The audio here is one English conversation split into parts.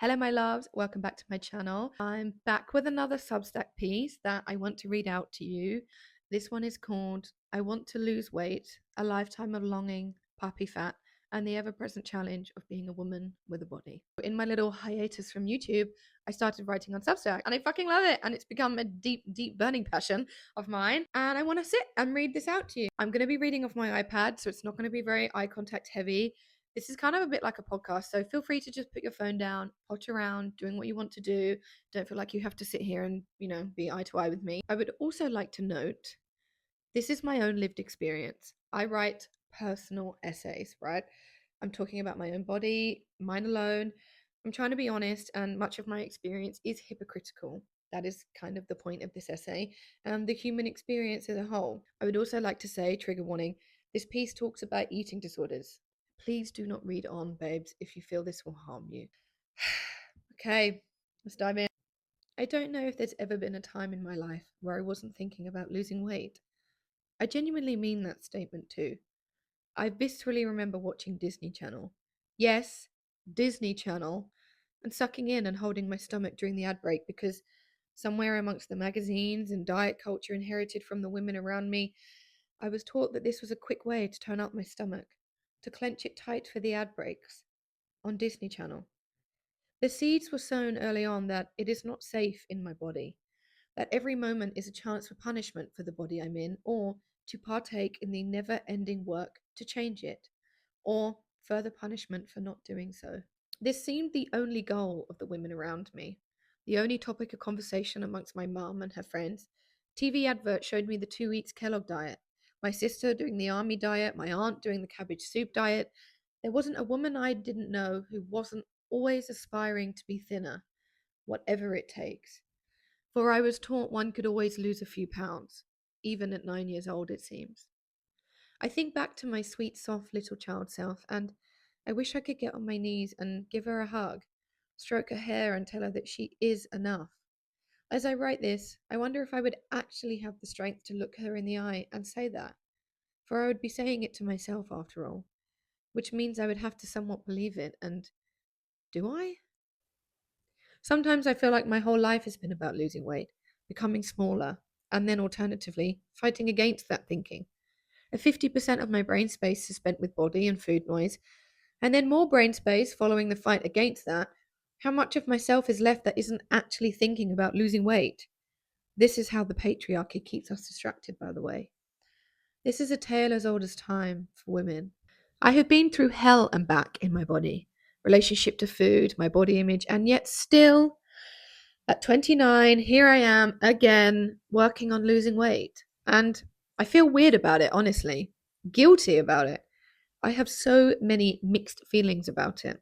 Hello, my loves. Welcome back to my channel. I'm back with another Substack piece that I want to read out to you. This one is called I Want to Lose Weight, A Lifetime of Longing, Puppy Fat, and the Ever-Present Challenge of Being a Woman with a Body. In my little hiatus from YouTube, I started writing on Substack and I fucking love it. And it's become a deep, deep burning passion of mine. And I want to sit and read this out to you. I'm going to be reading off my iPad, so it's not going to be very eye contact heavy. This is kind of a bit like a podcast, so feel free to just put your phone down, potter around, doing what you want to do. Don't feel like you have to sit here and, be eye to eye with me. I would also like to note, this is my own lived experience. I write personal essays, right? I'm talking about my own body, mine alone. I'm trying to be honest, and much of my experience is hypocritical. That is kind of the point of this essay, and the human experience as a whole. I would also like to say, trigger warning, this piece talks about eating disorders. Please do not read on, babes, if you feel this will harm you. Okay, let's dive in. I don't know if there's ever been a time in my life where I wasn't thinking about losing weight. I genuinely mean that statement too. I viscerally remember watching Disney Channel. Yes, Disney Channel, and sucking in and holding my stomach during the ad break because somewhere amongst the magazines and diet culture inherited from the women around me, I was taught that this was a quick way to tone up my stomach, to clench it tight for the ad breaks on Disney Channel. The seeds were sown early on that it is not safe in my body, that every moment is a chance for punishment for the body I'm in, or to partake in the never-ending work to change it, or further punishment for not doing so. This seemed the only goal of the women around me, the only topic of conversation amongst my mum and her friends. TV adverts showed me the 2 weeks Kellogg diet, my sister doing the army diet, my aunt doing the cabbage soup diet. There wasn't a woman I didn't know who wasn't always aspiring to be thinner, whatever it takes. For I was taught one could always lose a few pounds, even at 9 years old, it seems. I think back to my sweet, soft little child self, and I wish I could get on my knees and give her a hug, stroke her hair, and tell her that she is enough. As I write this, I wonder if I would actually have the strength to look her in the eye and say that, for I would be saying it to myself after all, which means I would have to somewhat believe it, and do I? Sometimes I feel like my whole life has been about losing weight, becoming smaller, and then alternatively, fighting against that thinking. 50% of my brain space is spent with body and food noise, and then more brain space following the fight against that. How much of myself is left that isn't actually thinking about losing weight? This is how the patriarchy keeps us distracted, by the way. This is a tale as old as time for women. I have been through hell and back in my body, relationship to food, my body image, and yet still, at 29, here I am again working on losing weight. And I feel weird about it, honestly. Guilty about it. I have so many mixed feelings about it.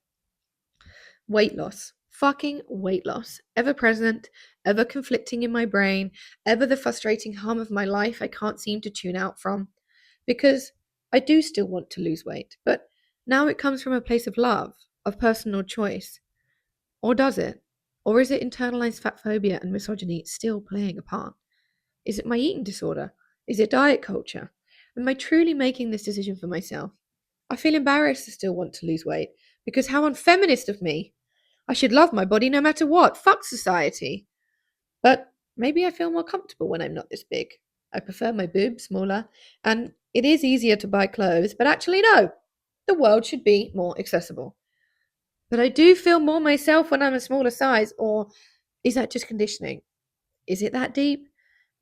Weight loss. Fucking weight loss. Ever present, ever conflicting in my brain, ever the frustrating hum of my life I can't seem to tune out from. Because I do still want to lose weight, but now it comes from a place of love, of personal choice. Or does it? Or is it internalized fat phobia and misogyny still playing a part? Is it my eating disorder? Is it diet culture? Am I truly making this decision for myself? I feel embarrassed to still want to lose weight because how unfeminist of me. I should love my body no matter what. Fuck society. But maybe I feel more comfortable when I'm not this big. I prefer my boobs smaller, and it is easier to buy clothes, but actually, no. The world should be more accessible. But I do feel more myself when I'm a smaller size, or is that just conditioning? Is it that deep?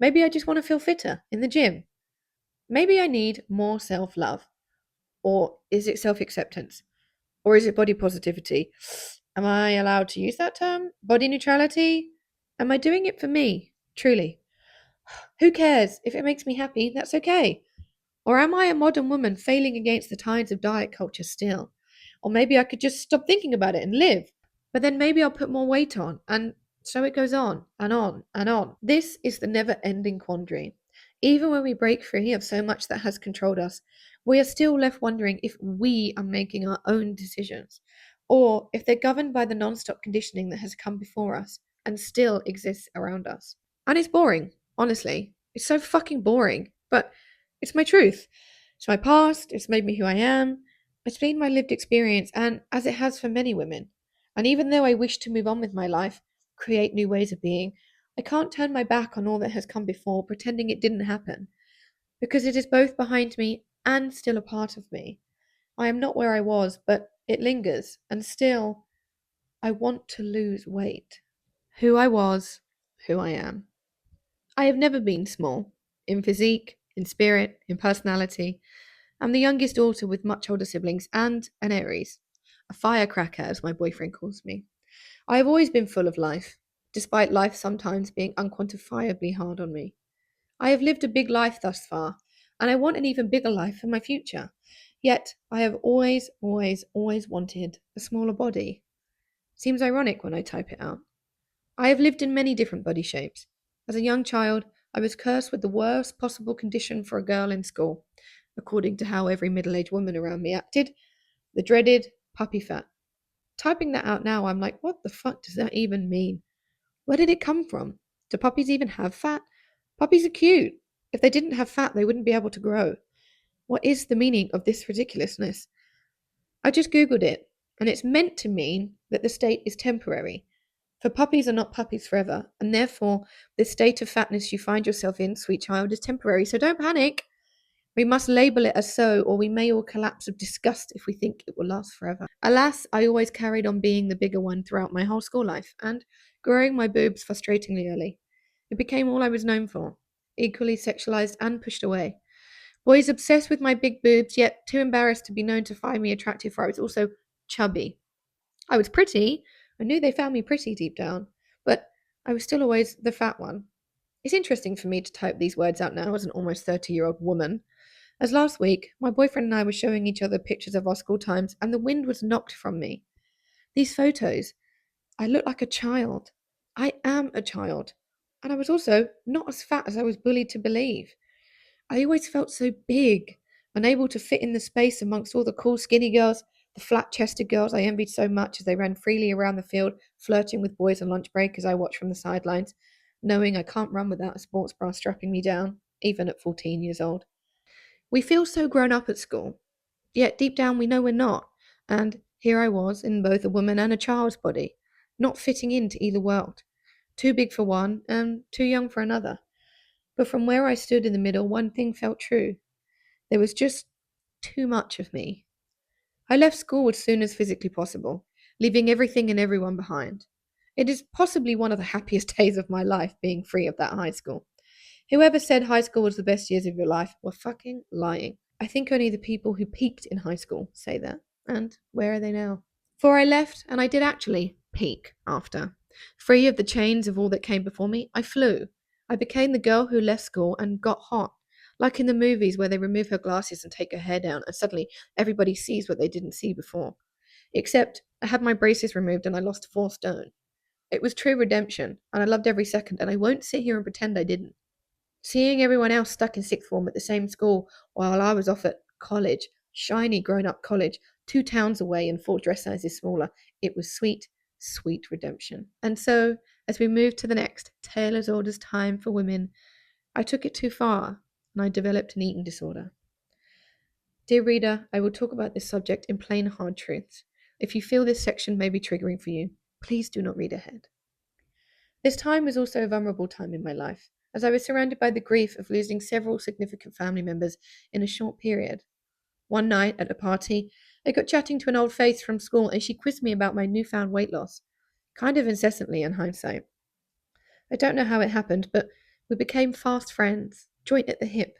Maybe I just want to feel fitter in the gym. Maybe I need more self love. Or is it self acceptance? Or is it body positivity? Am I allowed to use that term? Body neutrality? Am I doing it for me? Truly. Who cares? If it makes me happy, that's okay. Or am I a modern woman failing against the tides of diet culture still? Or maybe I could just stop thinking about it and live. But then maybe I'll put more weight on, and so it goes on and on and on. This is the never ending quandary. Even when we break free of so much that has controlled us, we are still left wondering if we are making our own decisions, or if they're governed by the non-stop conditioning that has come before us and still exists around us. And it's boring, honestly. It's so fucking boring, but it's my truth. It's my past, it's made me who I am, it's been my lived experience, and as it has for many women. And even though I wish to move on with my life, create new ways of being, I can't turn my back on all that has come before, pretending it didn't happen, because it is both behind me and still a part of me. I am not where I was, but it lingers, and still, I want to lose weight. Who I was, who I am. I have never been small, in physique, in spirit, in personality. I'm the youngest daughter with much older siblings and an Aries, a firecracker, as my boyfriend calls me. I have always been full of life, despite life sometimes being unquantifiably hard on me. I have lived a big life thus far, and I want an even bigger life for my future. Yet, I have always, always, always wanted a smaller body. Seems ironic when I type it out. I have lived in many different body shapes. As a young child, I was cursed with the worst possible condition for a girl in school, according to how every middle aged woman around me acted, the dreaded puppy fat. Typing that out now, I'm like, what the fuck does that even mean? Where did it come from? Do puppies even have fat? Puppies are cute. If they didn't have fat, they wouldn't be able to grow. What is the meaning of this ridiculousness? I just Googled it, and it's meant to mean that the state is temporary. For puppies are not puppies forever, and therefore, this state of fatness you find yourself in, sweet child, is temporary, so don't panic. We must label it as so, or we may all collapse of disgust if we think it will last forever. Alas, I always carried on being the bigger one throughout my whole school life, and growing my boobs frustratingly early. It became all I was known for, equally sexualized and pushed away. Boys obsessed with my big boobs, yet too embarrassed to be known to find me attractive, for I was also chubby. I was pretty. I knew they found me pretty deep down, but I was still always the fat one. It's interesting for me to type these words out now as an almost 30-year-old woman. As last week, my boyfriend and I were showing each other pictures of our school times, and the wind was knocked from me. These photos, I look like a child. I am a child. And I was also not as fat as I was bullied to believe. I always felt so big, unable to fit in the space amongst all the cool skinny girls, the flat chested girls I envied so much as they ran freely around the field, flirting with boys on lunch break as I watched from the sidelines, knowing I can't run without a sports bra strapping me down, even at 14 years old. We feel so grown up at school, yet deep down we know we're not. And here I was in both a woman and a child's body, not fitting into either world, too big for one and too young for another. But from where I stood in the middle, one thing felt true. There was just too much of me. I left school as soon as physically possible, leaving everything and everyone behind. It is possibly one of the happiest days of my life being free of that high school. Whoever said high school was the best years of your life were fucking lying. I think only the people who peaked in high school say that. And where are they now? For I left, and I did actually peak after. Free of the chains of all that came before me, I flew. I became the girl who left school and got hot. Like in the movies where they remove her glasses and take her hair down, and suddenly everybody sees what they didn't see before. Except I had my braces removed and I lost 4 stone. It was true redemption, and I loved every second, and I won't sit here and pretend I didn't. Seeing everyone else stuck in sixth form at the same school while I was off at college, shiny grown up college, 2 towns away and 4 dress sizes smaller, it was sweet, sweet redemption. And so, as we moved to the next tale as old as time for women, I took it too far and I developed an eating disorder. Dear reader, I will talk about this subject in plain hard truths. If you feel this section may be triggering for you, please do not read ahead. This time was also a vulnerable time in my life, as I was surrounded by the grief of losing several significant family members in a short period. One night at a party, I got chatting to an old face from school and she quizzed me about my newfound weight loss, kind of incessantly in hindsight. I don't know how it happened, but we became fast friends, joint at the hip.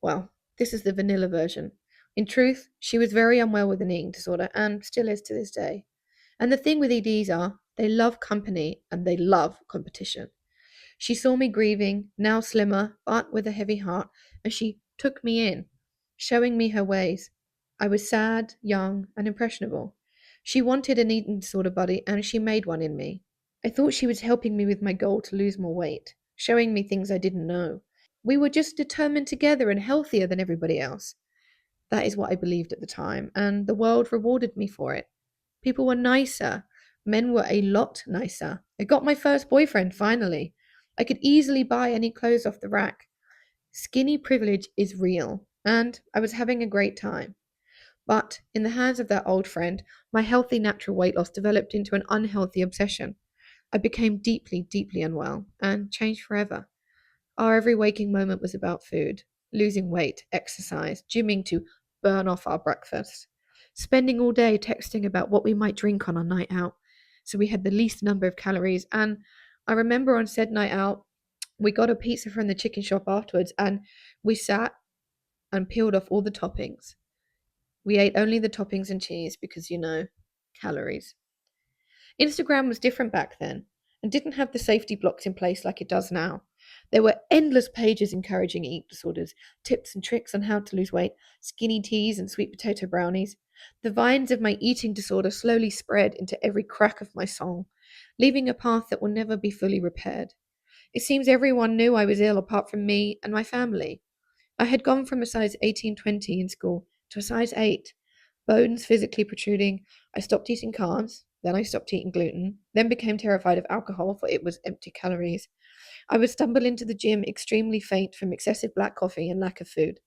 Well, this is the vanilla version. In truth, she was very unwell with an eating disorder and still is to this day. And the thing with EDs are, they love company and they love competition. She saw me grieving, now slimmer, but with a heavy heart, and she took me in, showing me her ways. I was sad, young, and impressionable. She wanted an eating disorder buddy, and she made one in me. I thought she was helping me with my goal to lose more weight, showing me things I didn't know. We were just determined together and healthier than everybody else. That is what I believed at the time, and the world rewarded me for it. People were nicer. Men were a lot nicer. I got my first boyfriend, finally. I could easily buy any clothes off the rack. Skinny privilege is real, and I was having a great time. But in the hands of that old friend, my healthy natural weight loss developed into an unhealthy obsession. I became deeply, deeply unwell and changed forever. Our every waking moment was about food, losing weight, exercise, gymming to burn off our breakfast, spending all day texting about what we might drink on our night out so we had the least number of calories. And I remember on said night out, we got a pizza from the chicken shop afterwards and we sat and peeled off all the toppings. We ate only the toppings and cheese because, calories. Instagram was different back then and didn't have the safety blocks in place like it does now. There were endless pages encouraging eating disorders, tips and tricks on how to lose weight, skinny teas and sweet potato brownies. The vines of my eating disorder slowly spread into every crack of my soul, leaving a path that will never be fully repaired. It seems everyone knew I was ill apart from me and my family. I had gone from a size 18-20 in school to a size 8, bones physically protruding. I stopped eating carbs, then I stopped eating gluten, then became terrified of alcohol for it was empty calories. I would stumble into the gym extremely faint from excessive black coffee and lack of food.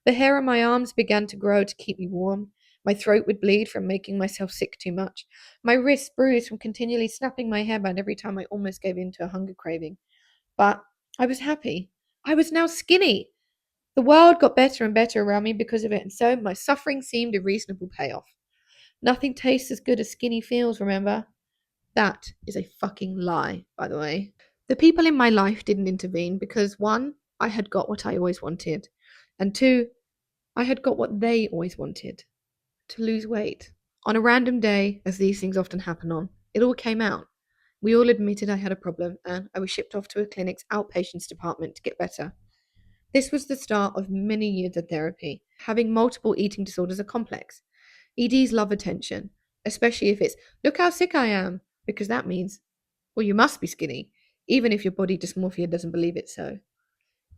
The hair on my arms began to grow to keep me warm. My throat would bleed from making myself sick too much. My wrists bruised from continually snapping my hairband every time I almost gave in to a hunger craving. But I was happy. I was now skinny. The world got better and better around me because of it, and so my suffering seemed a reasonable payoff. Nothing tastes as good as skinny feels, remember? That is a fucking lie, by the way. The people in my life didn't intervene because, one, I had got what I always wanted, and two, I had got what they always wanted, to lose weight. On a random day, as these things often happen on, it all came out. We all admitted I had a problem, and I was shipped off to a clinic's outpatients department to get better. This was the start of many years of therapy. Having multiple eating disorders are complex. EDs love attention, especially if it's, look how sick I am, because that means, well, you must be skinny, even if your body dysmorphia doesn't believe it so.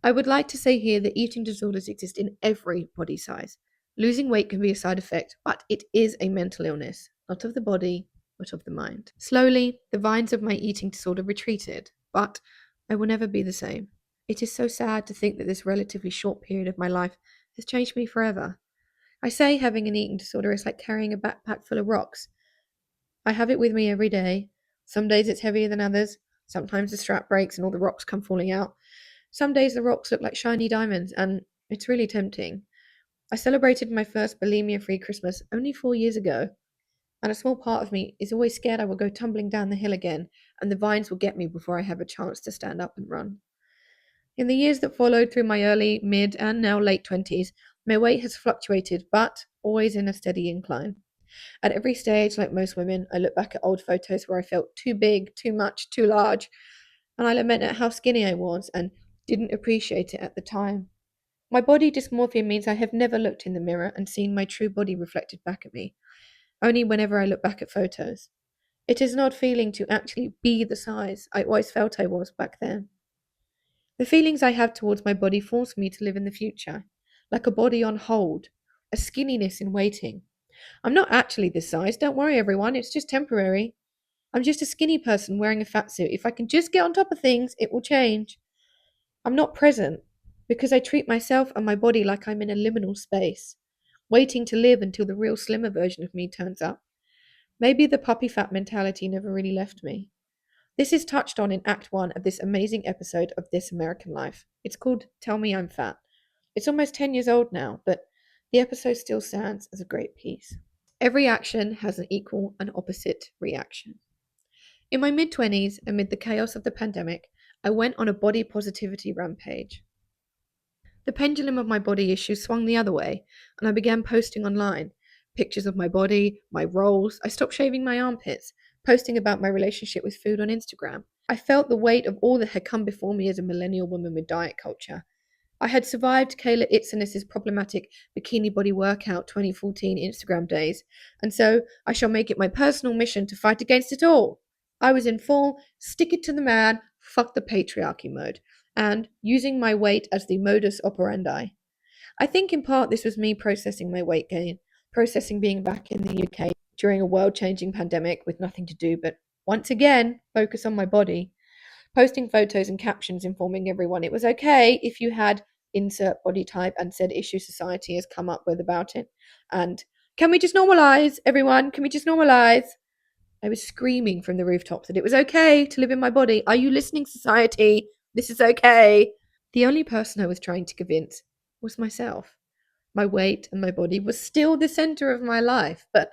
I would like to say here that eating disorders exist in every body size. Losing weight can be a side effect, but it is a mental illness, not of the body, but of the mind. Slowly, the vines of my eating disorder retreated, but I will never be the same. It is so sad to think that this relatively short period of my life has changed me forever. I say having an eating disorder is like carrying a backpack full of rocks. I have it with me every day. Some days it's heavier than others. Sometimes the strap breaks and all the rocks come falling out. Some days the rocks look like shiny diamonds, and it's really tempting. I celebrated my first bulimia-free Christmas only 4 years ago, and a small part of me is always scared I will go tumbling down the hill again, and the vines will get me before I have a chance to stand up and run. In the years that followed through my early, mid, and now late 20s, my weight has fluctuated, but always in a steady incline. At every stage, like most women, I look back at old photos where I felt too big, too much, too large, and I lament at how skinny I was and didn't appreciate it at the time. My body dysmorphia means I have never looked in the mirror and seen my true body reflected back at me, only whenever I look back at photos. It is an odd feeling to actually be the size I always felt I was back then. The feelings I have towards my body force me to live in the future, like a body on hold, a skinniness in waiting. I'm not actually this size, don't worry everyone, it's just temporary. I'm just a skinny person wearing a fat suit. If I can just get on top of things, it will change. I'm not present because I treat myself and my body like I'm in a liminal space, waiting to live until the real slimmer version of me turns up. Maybe the puppy fat mentality never really left me. This is touched on in Act 1 of this amazing episode of This American Life. It's called Tell Me I'm Fat. It's almost 10 years old now, but the episode still stands as a great piece. Every action has an equal and opposite reaction. In my mid-20s, amid the chaos of the pandemic, I went on a body positivity rampage. The pendulum of my body issues swung the other way, and I began posting online. Pictures of my body, my rolls. I stopped shaving my armpits, posting about my relationship with food on Instagram. I felt the weight of all that had come before me as a millennial woman with diet culture. I had survived Kayla Itzeness's problematic bikini body workout 2014 Instagram days, and so I shall make it my personal mission to fight against it all. I was in full, stick it to the man, fuck the patriarchy mode, and using my weight as the modus operandi. I think in part this was me processing my weight gain, processing being back in the UK during a world-changing pandemic with nothing to do but, once again, focus on my body. Posting photos and captions informing everyone it was okay if you had insert body type and said issue society has come up with about it, and Can we just normalize, everyone? Can we just normalize? I was screaming from the rooftops that it was okay to live in my body. Are you listening, society? This is okay. The only person I was trying to convince was myself. My weight and my body was still the center of my life, but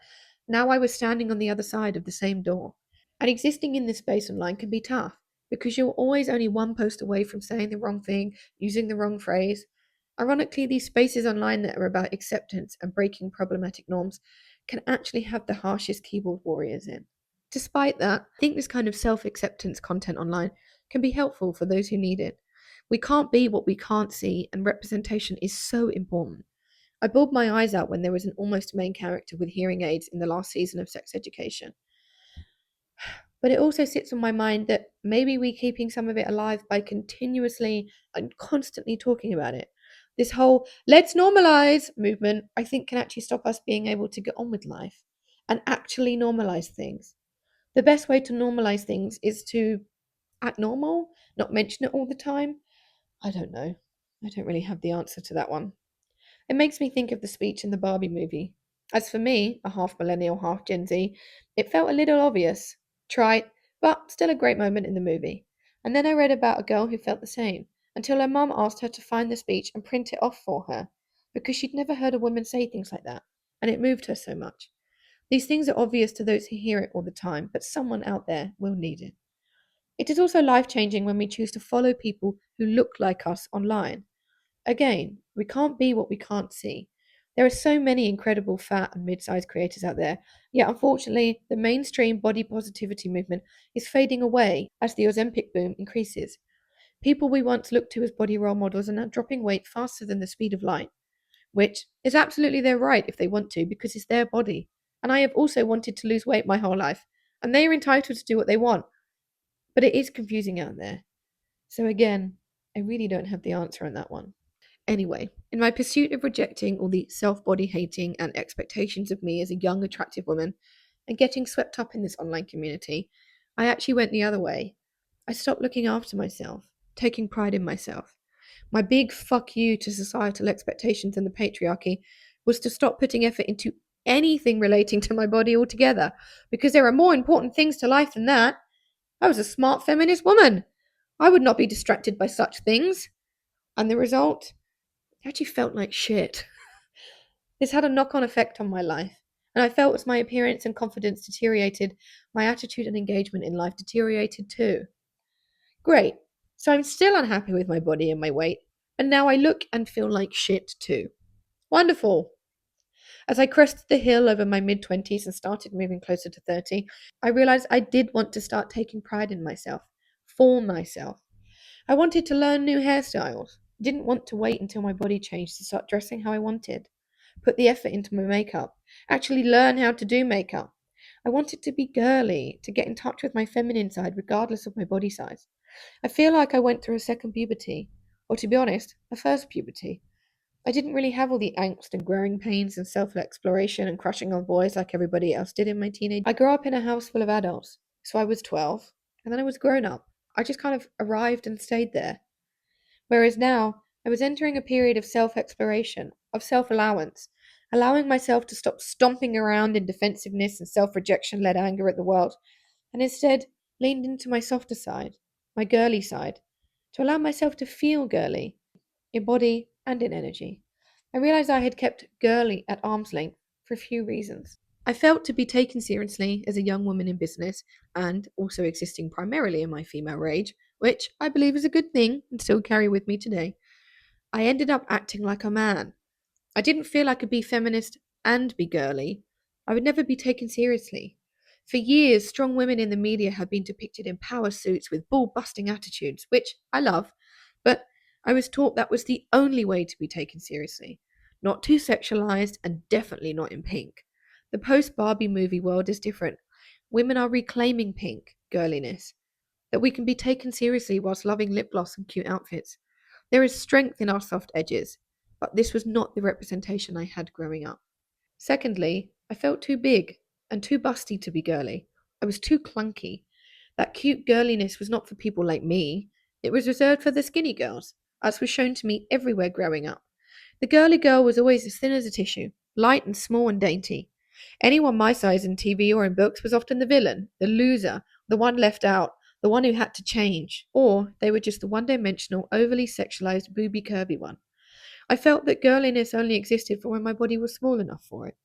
now I was standing on the other side of the same door. And existing in this space online can be tough because you're always only one post away from saying the wrong thing, using the wrong phrase. Ironically, these spaces online that are about acceptance and breaking problematic norms can actually have the harshest keyboard warriors in. Despite that, I think this kind of self acceptance content online can be helpful for those who need it. We can't be what we can't see, and representation is so important. I bawled my eyes out when there was an almost main character with hearing aids in the last season of Sex Education. But it also sits on my mind that maybe we're keeping some of it alive by continuously and constantly talking about it. This whole let's normalize movement, I think, can actually stop us being able to get on with life and actually normalize things. The best way to normalize things is to act normal, not mention it all the time. I don't know. I don't really have the answer to that one. It makes me think of the speech in the Barbie movie. As for me, a half millennial, half Gen Z, it felt a little obvious, trite, but still a great moment in the movie. And then I read about a girl who felt the same, until her mum asked her to find the speech and print it off for her, because she'd never heard a woman say things like that, and it moved her so much. These things are obvious to those who hear it all the time, but someone out there will need it. It is also life changing when we choose to follow people who look like us online. Again, we can't be what we can't see. There are so many incredible fat and mid-sized creators out there, yet unfortunately, the mainstream body positivity movement is fading away as the Ozempic boom increases. People we once looked to as body role models are now dropping weight faster than the speed of light, which is absolutely their right if they want to, because it's their body. And I have also wanted to lose weight my whole life, and they are entitled to do what they want. But it is confusing out there. So again, I really don't have the answer on that one. Anyway, in my pursuit of rejecting all the self body hating and expectations of me as a young, attractive woman and getting swept up in this online community, I actually went the other way. I stopped looking after myself, taking pride in myself. My big fuck you to societal expectations and the patriarchy was to stop putting effort into anything relating to my body altogether, because there are more important things to life than that. I was a smart feminist woman. I would not be distracted by such things. And the result? It actually felt like shit. This had a knock on effect on my life, and I felt as my appearance and confidence deteriorated, my attitude and engagement in life deteriorated too. Great. So I'm still unhappy with my body and my weight, and now I look and feel like shit too. Wonderful. As I crested the hill over my mid 20s and started moving closer to 30, I realized I did want to start taking pride in myself, for myself. I wanted to learn new hairstyles. Didn't want to wait until my body changed to start dressing how I wanted. Put the effort into my makeup. Actually learn how to do makeup. I wanted to be girly, to get in touch with my feminine side regardless of my body size. I feel like I went through a second puberty, or to be honest, a first puberty. I didn't really have all the angst and growing pains and self-exploration and crushing on boys like everybody else did in my teenage. I grew up in a house full of adults, so I was 12, and then I was grown up. I just kind of arrived and stayed there. Whereas now, I was entering a period of self-exploration, of self-allowance, allowing myself to stop stomping around in defensiveness and self-rejection-led anger at the world, and instead leaned into my softer side, my girly side, to allow myself to feel girly, in body and in energy. I realized I had kept girly at arm's length for a few reasons. I felt to be taken seriously as a young woman in business and also existing primarily in my female rage, which I believe is a good thing and still carry with me today. I ended up acting like a man. I didn't feel I could be feminist and be girly. I would never be taken seriously. For years, strong women in the media have been depicted in power suits with ball-busting attitudes, which I love, but I was taught that was the only way to be taken seriously. Not too sexualized and definitely not in pink. The post-Barbie movie world is different. Women are reclaiming pink, girliness, that we can be taken seriously whilst loving lip gloss and cute outfits. There is strength in our soft edges, but this was not the representation I had growing up. Secondly, I felt too big and too busty to be girly. I was too clunky. That cute girliness was not for people like me. It was reserved for the skinny girls, as was shown to me everywhere growing up. The girly girl was always as thin as a tissue, light and small and dainty. Anyone my size in TV or in books was often the villain, the loser, the one left out, the one who had to change, or they were just the one-dimensional, overly sexualized, booby curvy one. I felt that girliness only existed for when my body was small enough for it.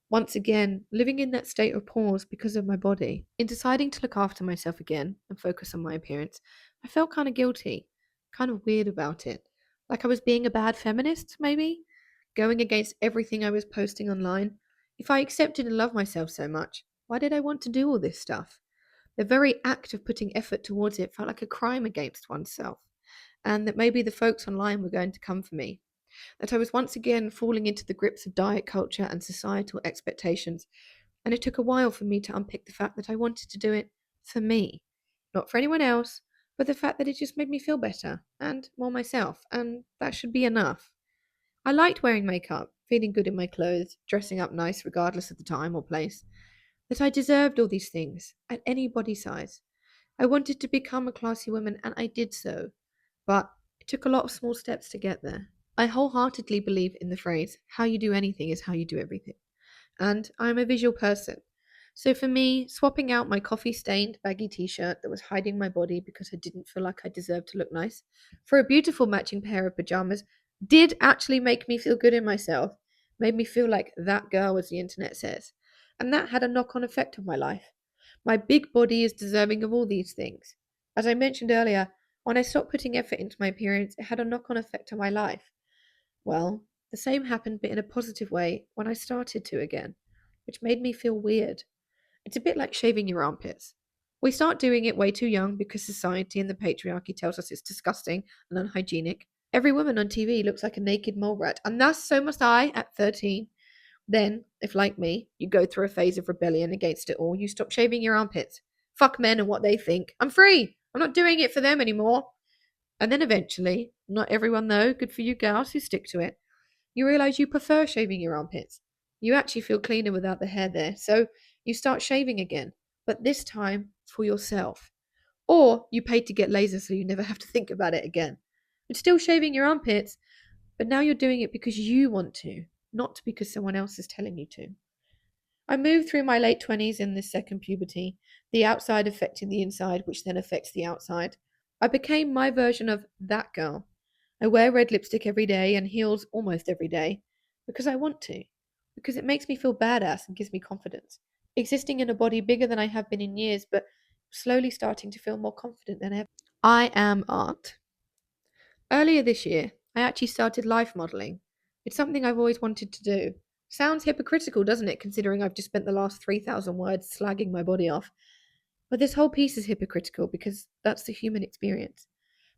Once again, living in that state of pause because of my body. In deciding to look after myself again and focus on my appearance, I felt kind of guilty, kind of weird about it. Like I was being a bad feminist, maybe? Going against everything I was posting online. If I accepted and loved myself so much, why did I want to do all this stuff? The very act of putting effort towards it felt like a crime against oneself, and that maybe the folks online were going to come for me, that I was once again falling into the grips of diet culture and societal expectations, and it took a while for me to unpick the fact that I wanted to do it for me, not for anyone else, but the fact that it just made me feel better and more myself, and that should be enough. I liked wearing makeup, feeling good in my clothes, dressing up nice regardless of the time or place, that I deserved all these things at any body size. I wanted to become a classy woman, and I did so, but it took a lot of small steps to get there. I wholeheartedly believe in the phrase, how you do anything is how you do everything. And I'm a visual person. So for me, swapping out my coffee stained baggy t shirt that was hiding my body because I didn't feel like I deserved to look nice for a beautiful matching pair of pajamas did actually make me feel good in myself, made me feel like that girl, as the internet says. And that had a knock on effect on my life. My big body is deserving of all these things. As I mentioned earlier, when I stopped putting effort into my appearance, it had a knock on effect on my life. Well, the same happened, but in a positive way, when I started to again, which made me feel weird. It's a bit like shaving your armpits. We start doing it way too young because society and the patriarchy tells us it's disgusting and unhygienic. Every woman on TV looks like a naked mole rat, and thus so must I at 13. Then, if like me, you go through a phase of rebellion against it all, you stop shaving your armpits. Fuck men and what they think. I'm free! I'm not doing it for them anymore. And then eventually, not everyone though, good for you gals who stick to it, you realize you prefer shaving your armpits. You actually feel cleaner without the hair there, so you start shaving again, but this time for yourself. Or you pay to get laser so you never have to think about it again. It's still shaving your armpits, but now you're doing it because you want to, not because someone else is telling you to. I moved through my late 20s in this second puberty, the outside affecting the inside, which then affects the outside. I became my version of that girl. I wear red lipstick every day and heels almost every day because I want to, because it makes me feel badass and gives me confidence. Existing in a body bigger than I have been in years, but slowly starting to feel more confident than ever. I am art. Earlier this year, I actually started life modeling. It's something I've always wanted to do. Sounds hypocritical, doesn't it, considering I've just spent the last 3,000 words slagging my body off? But this whole piece is hypocritical because that's the human experience.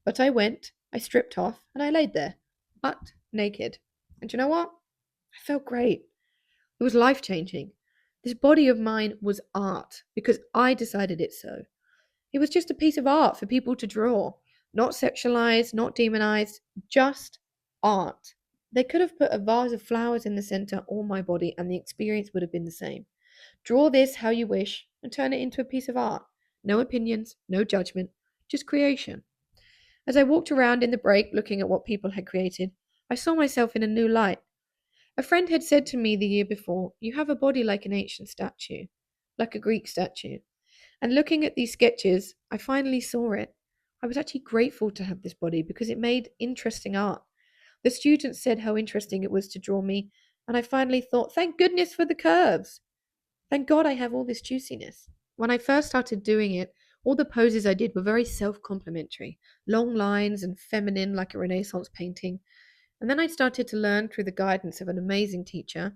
But I went, I stripped off, and I laid there, butt naked. And you know what? I felt great. It was life changing. This body of mine was art because I decided it so. It was just a piece of art for people to draw. Not sexualized, not demonized, just art. They could have put a vase of flowers in the center or my body, and the experience would have been the same. Draw this how you wish and turn it into a piece of art. No opinions, no judgment, just creation. As I walked around in the break looking at what people had created, I saw myself in a new light. A friend had said to me the year before, "You have a body like an ancient statue, like a Greek statue." And looking at these sketches, I finally saw it. I was actually grateful to have this body because it made interesting art. The students said how interesting it was to draw me, and I finally thought, thank goodness for the curves. Thank God I have all this juiciness. When I first started doing it, all the poses I did were very self-complimentary, long lines and feminine like a Renaissance painting. And then I started to learn through the guidance of an amazing teacher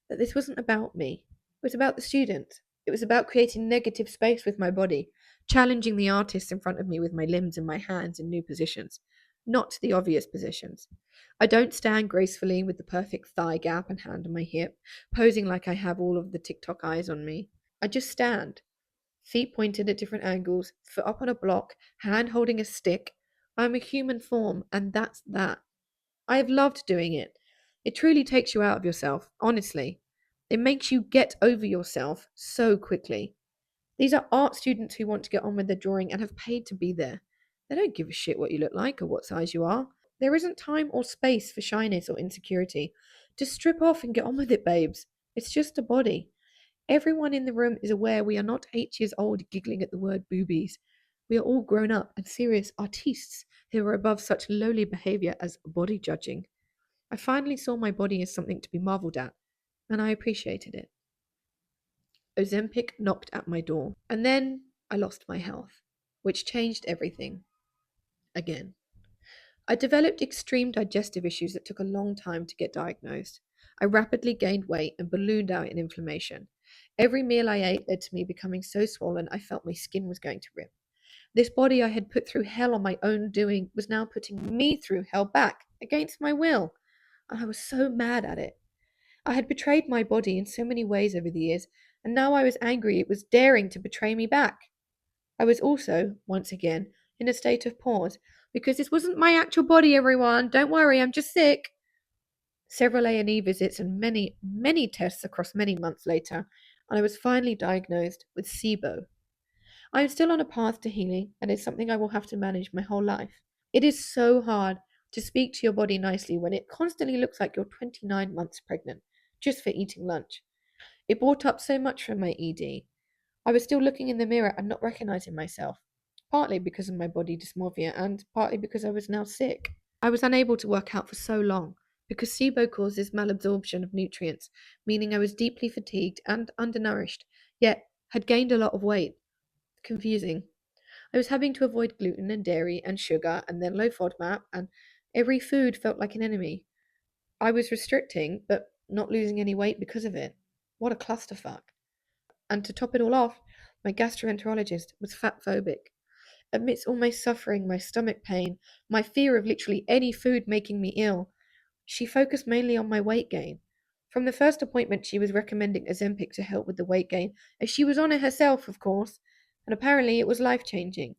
that this wasn't about me. It was about the student. It was about creating negative space with my body, challenging the artist in front of me with my limbs and my hands in new positions, not the obvious positions. I don't stand gracefully with the perfect thigh gap and hand on my hip, posing like I have all of the TikTok eyes on me. I just stand, feet pointed at different angles, foot up on a block, hand holding a stick. I'm a human form, and that's that. I have loved doing it. It truly takes you out of yourself, honestly. It makes you get over yourself so quickly. These are art students who want to get on with their drawing and have paid to be there. They don't give a shit what you look like or what size you are. There isn't time or space for shyness or insecurity. Just strip off and get on with it, babes. It's just a body. Everyone in the room is aware we are not 8 years old giggling at the word boobies. We are all grown up and serious artistes who are above such lowly behaviour as body judging. I finally saw my body as something to be marvelled at, and I appreciated it. Ozempic knocked at my door, and then I lost my health, which changed everything. Again. I developed extreme digestive issues that took a long time to get diagnosed. I rapidly gained weight and ballooned out in inflammation. Every meal I ate led to me becoming so swollen I felt my skin was going to rip. This body I had put through hell on my own doing was now putting me through hell back against my will. And I was so mad at it. I had betrayed my body in so many ways over the years, and now I was angry it was daring to betray me back. I was also, once again, in a state of pause, because this wasn't my actual body, everyone. Don't worry, I'm just sick. Several A&E visits and many, many tests across many months later, and I was finally diagnosed with SIBO. I am still on a path to healing, and it's something I will have to manage my whole life. It is so hard to speak to your body nicely when it constantly looks like you're 29 months pregnant, just for eating lunch. It brought up so much from my ED. I was still looking in the mirror and not recognizing myself, partly because of my body dysmorphia and partly because I was now sick. I was unable to work out for so long because SIBO causes malabsorption of nutrients, meaning I was deeply fatigued and undernourished, yet had gained a lot of weight. Confusing. I was having to avoid gluten and dairy and sugar and then low FODMAP, and every food felt like an enemy. I was restricting, but not losing any weight because of it. What a clusterfuck. And to top it all off, my gastroenterologist was fat phobic. Amidst all my suffering, my stomach pain, my fear of literally any food making me ill, she focused mainly on my weight gain. From the first appointment, she was recommending Ozempic to help with the weight gain, as she was on it herself, of course, and apparently it was life changing.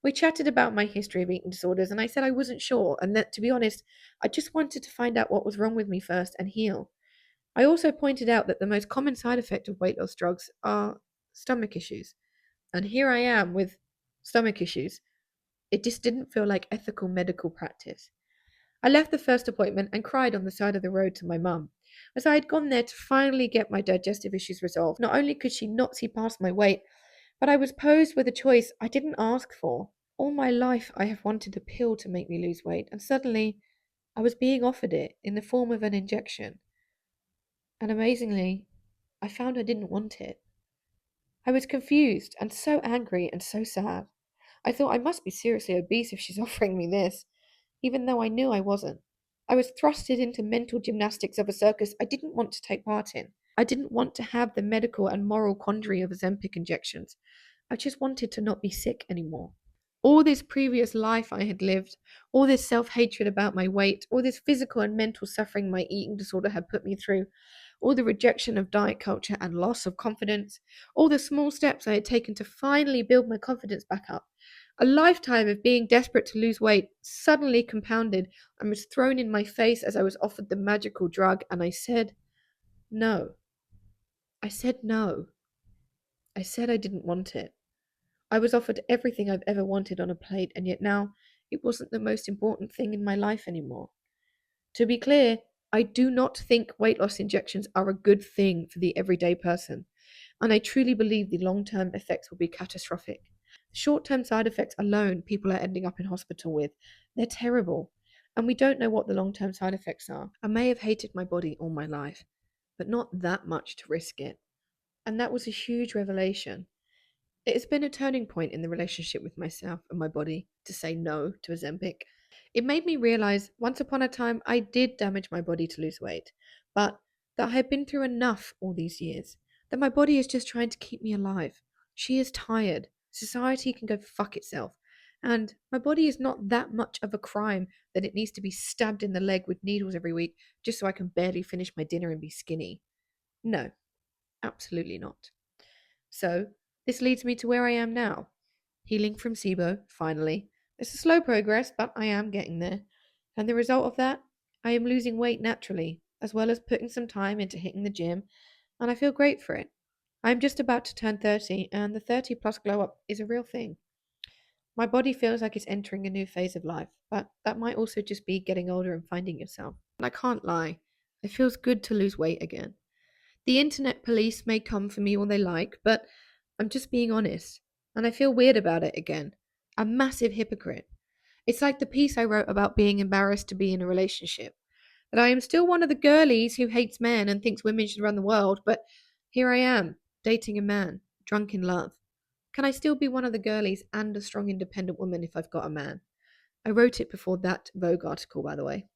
We chatted about my history of eating disorders, and I said I wasn't sure, and that, to be honest, I just wanted to find out what was wrong with me first and heal. I also pointed out that the most common side effect of weight loss drugs are stomach issues. And here I am with stomach issues. It just didn't feel like ethical medical practice. I left the first appointment and cried on the side of the road to my mum, as I had gone there to finally get my digestive issues resolved. Not only could she not see past my weight, but I was posed with a choice I didn't ask for. All my life I have wanted a pill to make me lose weight, and suddenly I was being offered it in the form of an injection. And amazingly, I found I didn't want it. I was confused and so angry and so sad. I thought I must be seriously obese if she's offering me this, even though I knew I wasn't. I was thrusted into mental gymnastics of a circus I didn't want to take part in. I didn't want to have the medical and moral quandary of Ozempic injections. I just wanted to not be sick anymore. All this previous life I had lived, all this self-hatred about my weight, all this physical and mental suffering my eating disorder had put me through, all the rejection of diet culture and loss of confidence, all the small steps I had taken to finally build my confidence back up. A lifetime of being desperate to lose weight suddenly compounded and was thrown in my face as I was offered the magical drug, and I said no. I said no. I said I didn't want it. I was offered everything I've ever wanted on a plate, and yet now it wasn't the most important thing in my life anymore. To be clear, I do not think weight loss injections are a good thing for the everyday person, and I truly believe the long-term effects will be catastrophic. The short-term side effects alone people are ending up in hospital with, they're terrible, and we don't know what the long-term side effects are. I may have hated my body all my life, but not that much to risk it. And that was a huge revelation. It has been a turning point in the relationship with myself and my body to say no to Ozempic. It made me realize once upon a time I did damage my body to lose weight, but that I had been through enough all these years, that my body is just trying to keep me alive. She is tired. Society can go fuck itself. And my body is not that much of a crime that it needs to be stabbed in the leg with needles every week just so I can barely finish my dinner and be skinny. No, absolutely not. So, this leads me to where I am now. Healing from SIBO, finally. It's a slow progress, but I am getting there. And the result of that, I am losing weight naturally, as well as putting some time into hitting the gym, and I feel great for it. I'm just about to turn 30, and the 30 plus glow up is a real thing. My body feels like it's entering a new phase of life, but that might also just be getting older and finding yourself. And I can't lie, It feels good to lose weight again. The internet police may come for me all they like, but I'm just being honest. And I feel weird about it again. A massive hypocrite. It's like the piece I wrote about being embarrassed to be in a relationship. That I am still one of the girlies who hates men and thinks women should run the world, but here I am, dating a man, drunk in love. Can I still be one of the girlies and a strong independent woman if I've got a man? I wrote it before that Vogue article, by the way.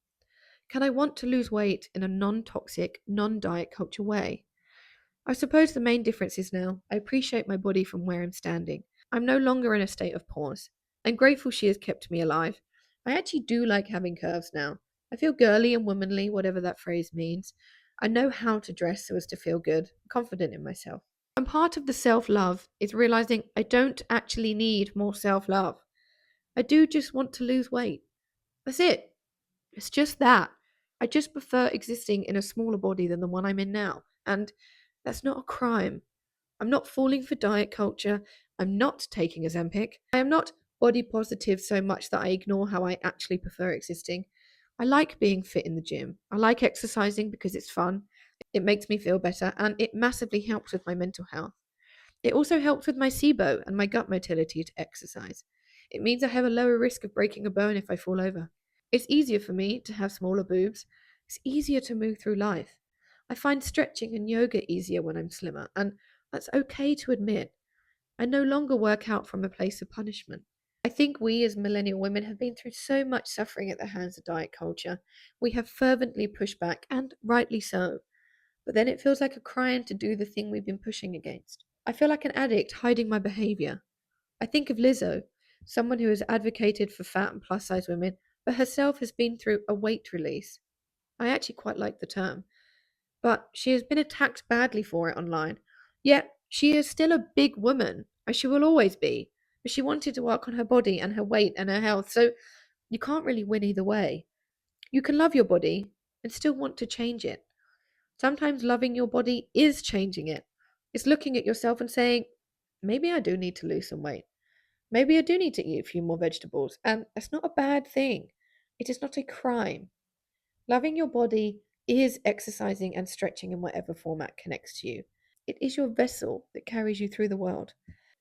Can I want to lose weight in a non-toxic, non-diet culture way? I suppose the main difference is now I appreciate my body from where I'm standing. I'm no longer in a state of pause. I'm grateful she has kept me alive. I actually do like having curves now. I feel girly and womanly, whatever that phrase means. I know how to dress so as to feel good, confident in myself. And part of the self-love is realizing I don't actually need more self-love. I do just want to lose weight. That's it. It's just that. I just prefer existing in a smaller body than the one I'm in now. And that's not a crime. I'm not falling for diet culture. I'm not taking Ozempic. I am not body positive so much that I ignore how I actually prefer existing. I like being fit in the gym. I like exercising because it's fun. It makes me feel better and it massively helps with my mental health. It also helps with my SIBO and my gut motility to exercise. It means I have a lower risk of breaking a bone if I fall over. It's easier for me to have smaller boobs. It's easier to move through life. I find stretching and yoga easier when I'm slimmer, and that's okay to admit. I no longer work out from a place of punishment. I think we as millennial women have been through so much suffering at the hands of diet culture. We have fervently pushed back, and rightly so. But then it feels like a crime to do the thing we've been pushing against. I feel like an addict hiding my behaviour. I think of Lizzo, someone who has advocated for fat and plus size women, but herself has been through a weight release. I actually quite like the term. But she has been attacked badly for it online. Yet she is still a big woman, as she will always be. But she wanted to work on her body and her weight and her health, so you can't really win either way. You can love your body and still want to change it. Sometimes loving your body is changing it. It's looking at yourself and saying, maybe I do need to lose some weight. Maybe I do need to eat a few more vegetables. And that's not a bad thing. It is not a crime. Loving your body is exercising and stretching in whatever format connects to you. It is your vessel that carries you through the world.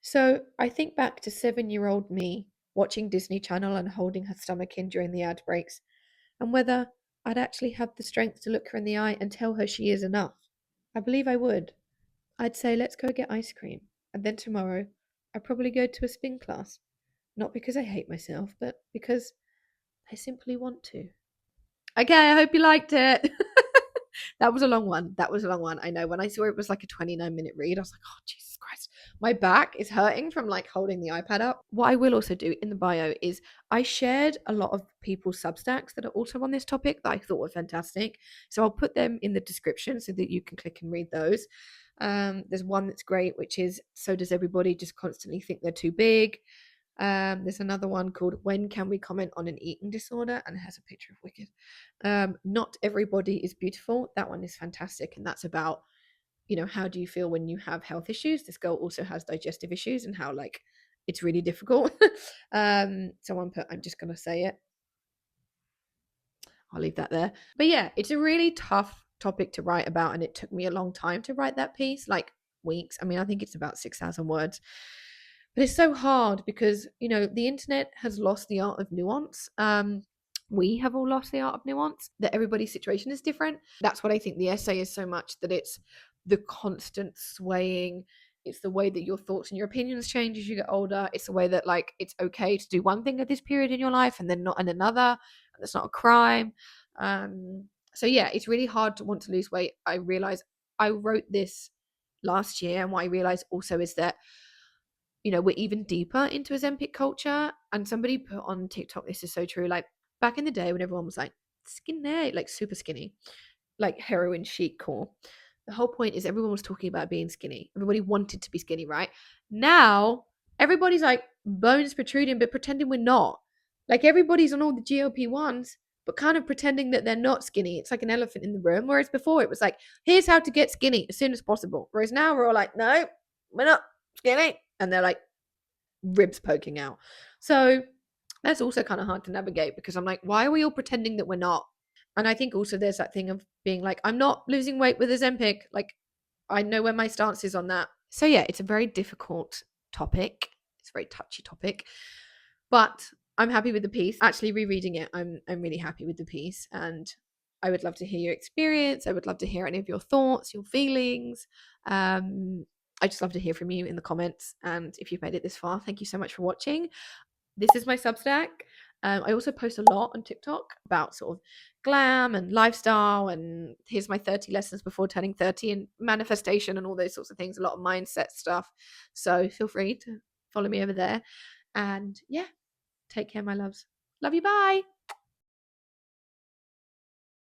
So I think back to 7-year-old me watching Disney Channel and holding her stomach in during the ad breaks, and whether I'd actually have the strength to look her in the eye and tell her she is enough. I believe I would. I'd say, let's go get ice cream. And then tomorrow, I'd probably go to a spin class. Not because I hate myself, but because I simply want to. Okay, I hope you liked it. That was a long one. That was a long one. I know. When I saw it was like a 29-minute read, I was like, oh, Jesus Christ. My back is hurting from like holding the iPad up. What I will also do in the bio is I shared a lot of people's Substacks that are also on this topic that I thought were fantastic. So I'll put them in the description so that you can click and read those. There's one that's great, which is So Does Everybody Just Constantly Think They're Too Big? There's another one called When Can We Comment on an Eating Disorder? And it has a picture of Wicked. Not Everybody is Beautiful. That one is fantastic. And that's about, how do you feel when you have health issues? This girl also has digestive issues and how like it's really difficult. Someone put, I'm just going to say it. I'll leave that there. But yeah, it's a really tough topic to write about. And it took me a long time to write that piece, like weeks. I mean, I think it's about 6,000 words. But it's so hard because, the internet has lost the art of nuance. We have all lost the art of nuance, that everybody's situation is different. That's what I think the essay is so much, that it's the constant swaying. It's the way that your thoughts and your opinions change as you get older. It's the way that, like, it's okay to do one thing at this period in your life and then not in another. And that's not a crime. So, yeah, it's really hard to want to lose weight. I realize I wrote this last year. And what I realized also is that we're even deeper into Ozempic culture. And somebody put on TikTok, this is so true, like back in the day when everyone was like skinny, like super skinny, like heroin chic core. The whole point is everyone was talking about being skinny. Everybody wanted to be skinny, right? Now, everybody's like bones protruding, but pretending we're not. Like everybody's on all the GLP-1s, but kind of pretending that they're not skinny. It's like an elephant in the room. Whereas before it was like, here's how to get skinny as soon as possible. Whereas now we're all like, no, we're not skinny. And they're like ribs poking out. So that's also kind of hard to navigate because I'm like, why are we all pretending that we're not? And I think also there's that thing of being like, I'm not losing weight with Ozempic. Like, I know where my stance is on that. So yeah, it's a very difficult topic. It's a very touchy topic, but I'm happy with the piece. Actually, rereading it, I'm really happy with the piece, and I would love to hear your experience. I would love to hear any of your thoughts, your feelings. I just love to hear from you in the comments. And if you've made it this far, thank you so much for watching. This is my Substack. I also post a lot on TikTok about sort of glam and lifestyle, and here's my 30 lessons before turning 30 and manifestation and all those sorts of things, a lot of mindset stuff. So feel free to follow me over there. And yeah, take care, my loves. Love you. Bye.